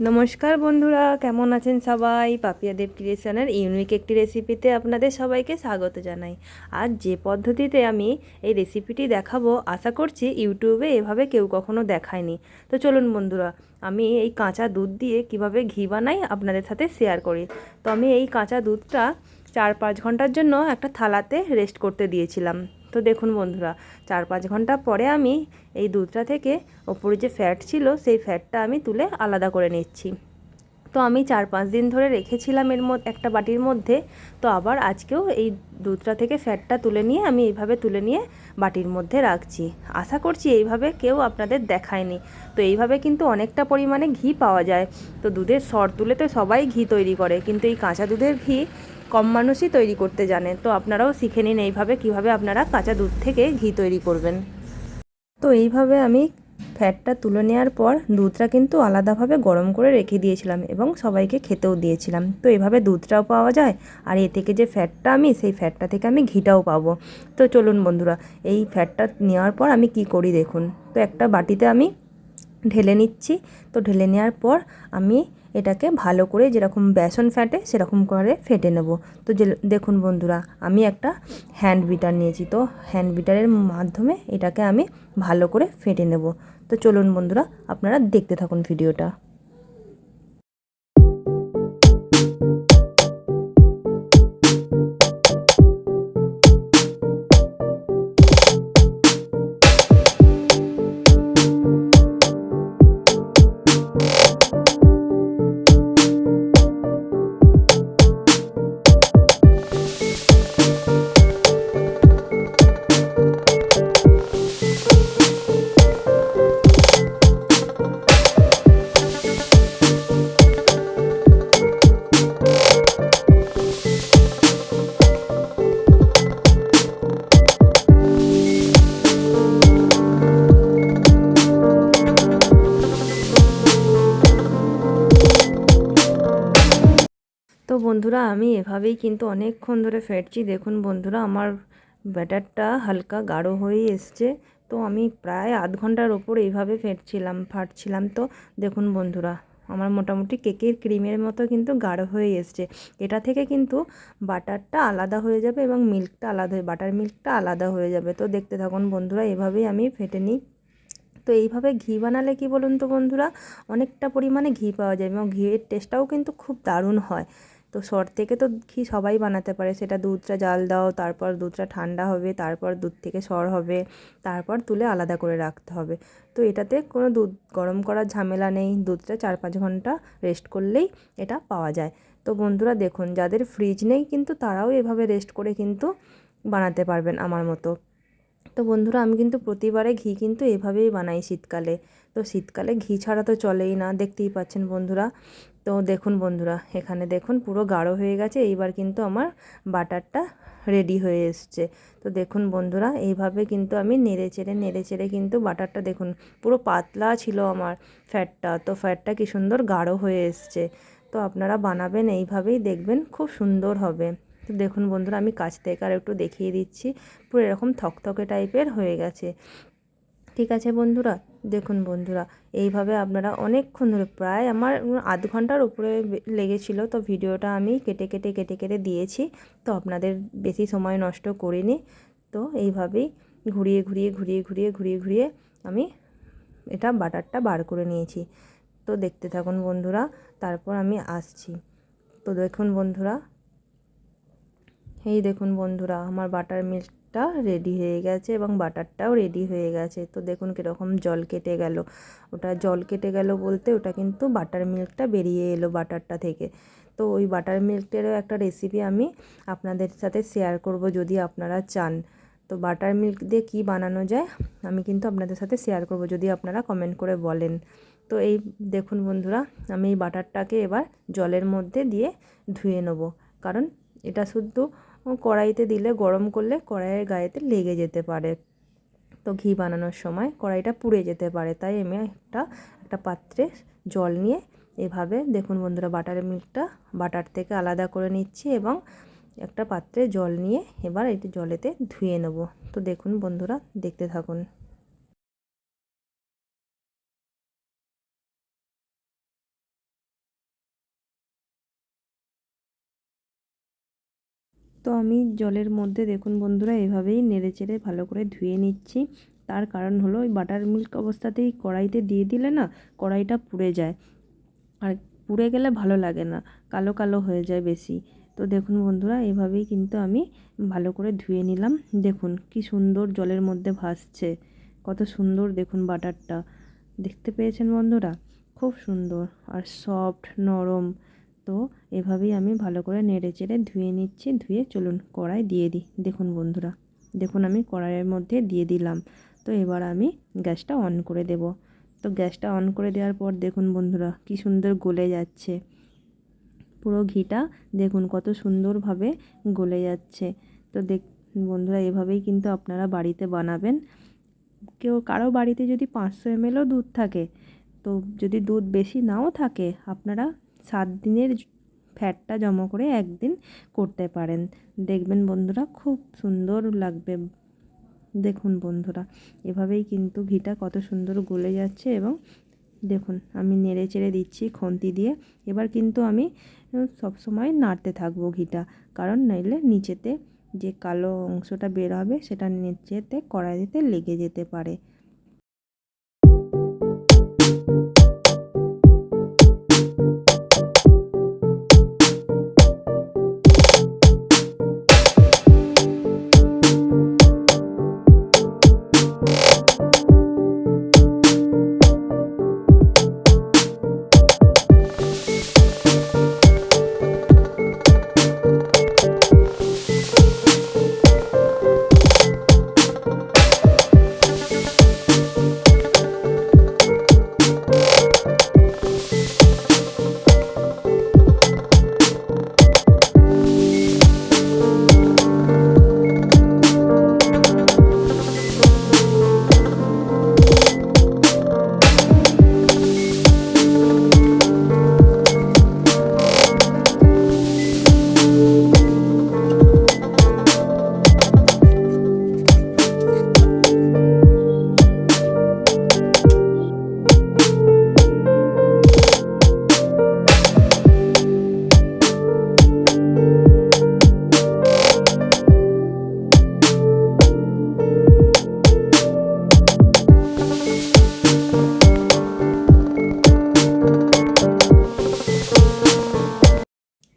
নমস্কার বন্ধুরা, কেমন আছেন সবাই? পাপিয়া দেব ক্রিয়েশনের ইউনিক একটি রেসিপিতে আপনাদের সবাইকে স্বাগত জানাই। আজ যে পদ্ধতিতে আমি এই রেসিপিটি দেখাবো, আশা করছি ইউটিউবে এভাবে কেউ কখনো দেখায়নি। তো চলুন বন্ধুরা, আমি এই কাঁচা দুধ দিয়ে কিভাবে ঘি বানাই আপনাদের সাথে শেয়ার করি। তো আমি এই কাঁচা দুধটা 4-5 ঘন্টার জন্য একটা থালাতে রেস্ট করতে দিয়েছিলাম। তো দেখুন বন্ধুরা, 4-5 ঘন্টা পরে আমি এই দুধটা থেকে ওপরে যে ফ্যাট ছিল সেই ফ্যাটটা আমি তুলে আলাদা করে নিচ্ছি। তো আমি 4-5 দিন ধরে রেখেছিলাম এর মধ্যে একটা বাটির মধ্যে। তো আবার আজকেও এই দুধটা থেকে ফ্যাটটা তুলে নিয়ে আমি এইভাবে তুলে নিয়ে বাটির মধ্যে রাখছি। আশা করছি এইভাবে কেউ আপনাদের দেখায়নি। তো এইভাবে কিন্তু অনেকটা পরিমাণে ঘি পাওয়া যায়। তো দুধের সর তুলে তো সবাই ঘি তৈরি করে, কিন্তু এই কাঁচা দুধের ঘি কম মানুষই তৈরি করতে জানে। তো আপনারাও শিখে নিন এইভাবে কীভাবে আপনারা কাঁচা দুধ থেকে ঘি তৈরি করবেন। তো এইভাবে আমি ফ্যাটটা তুলে নেওয়ার পর দুধটা কিন্তু আলাদাভাবে গরম করে রেখে দিয়েছিলাম এবং সবাইকে খেতেও দিয়েছিলাম। তো এভাবে দুধটাও পাওয়া যায়, আর এ থেকে যে ফ্যাটটা আমি সেই ফ্যাটটা থেকে আমি ঘিটাও পাবো। তো চলুন বন্ধুরা, এই ফ্যাটটা নেওয়ার পর আমি কি করি দেখুন। তো একটা বাটিতে আমি ঢেলে নিচ্ছি। তো ঢেলে নেওয়ার পর আমি এটাকে ভালো করে যেরকম বেসন ফেটে সেরকম করে ফেটে নেব। তো যে দেখুন বন্ধুরা, আমি একটা হ্যান্ড বিটার নিয়েছি। তো হ্যান্ড বিটারের মাধ্যমে এটাকে আমি ভালো করে ফেটে নেব। তো চলুন বন্ধুরা, আপনারা দেখতে থাকুন ভিডিওটা। তো বন্ধুরা, আমি এভাবেই কিন্তু অনেকক্ষণ ধরে ফেটছি। দেখুন বন্ধুরা, আমার ব্যাটারটা হালকা গাঢ় হয়ে এসছে। তো আমি প্রায় আধ ঘন্টার ওপর এইভাবে ফাটছিলাম। তো দেখুন বন্ধুরা, আমার মোটামুটি কেকের ক্রিমের মতো কিন্তু গাঢ় হয়ে এসছে। এটা থেকে কিন্তু বাটারটা আলাদা হয়ে যাবে এবং বাটার মিল্কটা আলাদা হয়ে যাবে। তো দেখতে থাকুন বন্ধুরা, এভাবেই আমি ফেটে নিই। তো এইভাবে ঘি বানালে কি বলুন তো বন্ধুরা, অনেকটা পরিমাণে ঘি পাওয়া যায় এবং ঘিয়ের টেস্টটাও কিন্তু খুব দারুণ হয়। তো সর থেকে তো ঘি সবাই বানাতে পারে, সেটা দুধটা জাল দাও, তারপর দুধটা ঠান্ডা হবে, তারপর দুধ থেকে সর হবে, তারপর তুলে আলাদা করে রাখতে হবে। তো এটাতে কোনো দুধ গরম করার ঝামেলা নেই, দুধটা 4-5 ঘন্টা রেস্ট করলেই এটা পাওয়া যায়। তো বন্ধুরা দেখুন, যাদের ফ্রিজ নেই কিন্তু তারাও এভাবে রেস্ট করে কিন্তু বানাতে পারবেন আমার মতো। তো বন্ধুরা, আমি কিন্তু প্রতিবারে ঘি কিন্তু এভাবেই বানাই শীতকালে। তো শীতকালে ঘি ছাড়া তো চলেই না, দেখতেই পাচ্ছেন বন্ধুরা। তো দেখুন বন্ধুরা, এখানে দেখুন পুরো গাঢ় হয়ে গেছে। এইবার কিন্তু আমার বাটারটা রেডি হয়ে এসছে। তো দেখুন বন্ধুরা, এইভাবে কিন্তু আমি নেড়ে চেড়ে কিন্তু বাটারটা দেখুন পুরো পাতলা ছিল আমার ফ্যাটটা। তো ফ্যাটটা কি সুন্দর গাঢ় হয়ে এসছে। তো আপনারা বানাবেন এইভাবেই, দেখবেন খুব সুন্দর হবে। তো দেখুন বন্ধুরা, আমি কাছ থেকে আর একটু দেখিয়ে দিচ্ছি। পুরো এরকম থকথকে টাইপের হয়ে গেছে। ঠিক আছে বন্ধুরা, দেখুন বন্ধুরা, এইভাবে আপনারা অনেকক্ষণ ধরে, প্রায় আমার আধ ঘন্টার উপরে লেগেছিল। তো ভিডিওটা আমি কেটে দিয়েছি। তো আপনাদের বেশি সময় নষ্ট করিনি। তো এইভাবেই ঘুরিয়ে আমি এটা বাটারটা বার করে নিয়েছি। তো দেখতে থাকুন বন্ধুরা, তারপর আমি আসছি। তো দেখুন বন্ধুরা, এই দেখুন বন্ধুরা, আমার বাটার মিল্কটা রেডি হয়ে গেছে এবং বাটারটাও রেডি হয়ে গেছে। তো দেখুন কীরকম জল কেটে গেল। ওটা জল কেটে গেল বলতে ওটা কিন্তু বাটার মিল্কটা বেরিয়ে এলো বাটারটা থেকে। তো ওই বাটার মিল্কেরও একটা রেসিপি আমি আপনাদের সাথে শেয়ার করব যদি আপনারা চান। তো বাটার মিল্ক দিয়ে কী বানানো যায় আমি কিন্তু আপনাদের সাথে শেয়ার করব যদি আপনারা কমেন্ট করে বলেন। তো এই দেখুন বন্ধুরা, আমি এই বাটারটাকে এবার জলের মধ্যে দিয়ে ধুয়ে নেব, কারণ এটা শুধু কড়াইতে দিলে, গরম করলে কড়াইয়ের গায়েতে লেগে যেতে পারে। তো ঘি বানানোর সময় কড়াইটা পুড়ে যেতে পারে, তাই আমি একটা পাত্রে জল নিয়ে এভাবে দেখুন বন্ধুরা, বাটার থেকে আলাদা করে নিচ্ছি এবং একটা পাত্রে জল নিয়ে এবার এটি জলেতে ধুয়ে নেব। তো দেখুন বন্ধুরা, দেখতে থাকুন। তো আমি জলের মধ্যে দেখুন বন্ধুরা এভাবেই নেড়েচেড়ে ভালো করে ধুয়ে নিচ্ছি। তার কারণ হলো ওই বাটার মিল্ক অবস্থাতেই কড়াইতে দিয়ে দিলে না কড়াইটা পুড়ে যায়, আর পুড়ে গেলে ভালো লাগে না, কালো কালো হয়ে যায় বেশি। তো দেখুন বন্ধুরা এভাবেই কিন্তু আমি ভালো করে ধুয়ে নিলাম। দেখুন কি সুন্দর জলের মধ্যে ভাসছে, কত সুন্দর দেখুন বাটারটা, দেখতে পেয়েছেন বন্ধুরা, খুব সুন্দর আর সফট নরম। তো এভাবেই আমি ভালো করে নেড়ে চেড়ে ধুয়ে নিচ্ছি। ধুয়ে চলুন কড়াই দিয়ে দিই। দেখুন বন্ধুরা, দেখুন আমি কড়াইয়ের মধ্যে দিয়ে দিলাম। তো এবার আমি গ্যাসটা অন করে দেব। তো গ্যাসটা অন করে দেওয়ার পর দেখুন বন্ধুরা কি সুন্দর গলে যাচ্ছে পুরো ঘিটা, দেখুন কত সুন্দরভাবে গলে যাচ্ছে। তো বন্ধুরা এভাবেই কিন্তু আপনারা বাড়িতে বানাবেন। কারো বাড়িতে যদি 500 mlও দুধ থাকে, তো যদি দুধ বেশি নাও থাকে, আপনারা 7 দিনের ফ্যাটটা জমা করে একদিন করতে পারেন। দেখবেন বন্ধুরা খুব সুন্দর লাগবে। দেখুন বন্ধুরা এভাবেই কিন্তু ঘিটা কত সুন্দর গলে যাচ্ছে, এবং দেখুন আমি নেড়ে চেড়ে দিচ্ছি খুন্তি দিয়ে। এবার কিন্তু আমি সব সময় নাড়তে থাকবো ঘিটা, কারণ নইলে নিচেতে যে কালো অংশটা বের হবে সেটা নিচেতে কড়াইতে লেগে যেতে পারে।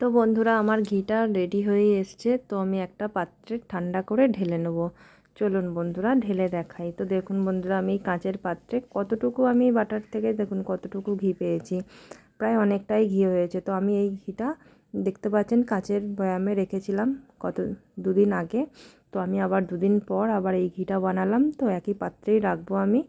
তো বন্ধুরা আমার ঘিটা রেডি হয়ে এসছে। তো আমি একটা পাত্রে ঠান্ডা করে ঢেলে নেব। চলুন বন্ধুরা ঢেলে দেখাই। তো দেখুন বন্ধুরা আমি কাঁচের পাত্রে কতটুকু আমি বাটার থেকে দেখুন কতটুকু ঘি পেয়েছি, প্রায় অনেকটাই ঘি হয়েছে। তো আমি এই ঘিটা দেখতে পাচ্ছেন কাঁচের বয়ামে রেখেছিলাম দুদিন আগে। তো আমি আবার দুদিন পর আবার এই ঘিটা বানালাম। তো একই পাত্রেই রাখবো আমি।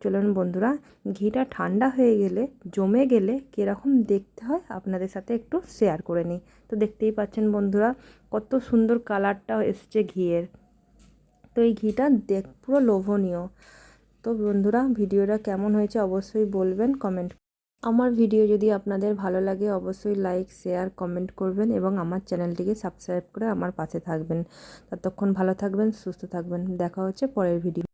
চলুন বন্ধুরা ঘিটা ঠান্ডা হয়ে গেলে, জমে গেলে কীরকম দেখতে হয় আপনাদের সাথে একটু শেয়ার করে নিই। তো দেখতেই পাচ্ছেন বন্ধুরা কত সুন্দর কালারটা এসছে ঘিয়ের। তো এই ঘিটা পুরো লোভনীয়। তো বন্ধুরা ভিডিওটা কেমন হয়েছে অবশ্যই বলবেন কমেন্ট। আমার ভিডিও যদি আপনাদের ভালো লাগে অবশ্যই লাইক শেয়ার কমেন্ট করবেন, এবং আমার চ্যানেলটিকে সাবস্ক্রাইব করে আমার পাশে থাকবেন। ততক্ষণ ভালো থাকবেন, সুস্থ থাকবেন। দেখা হচ্ছে পরের ভিডিও।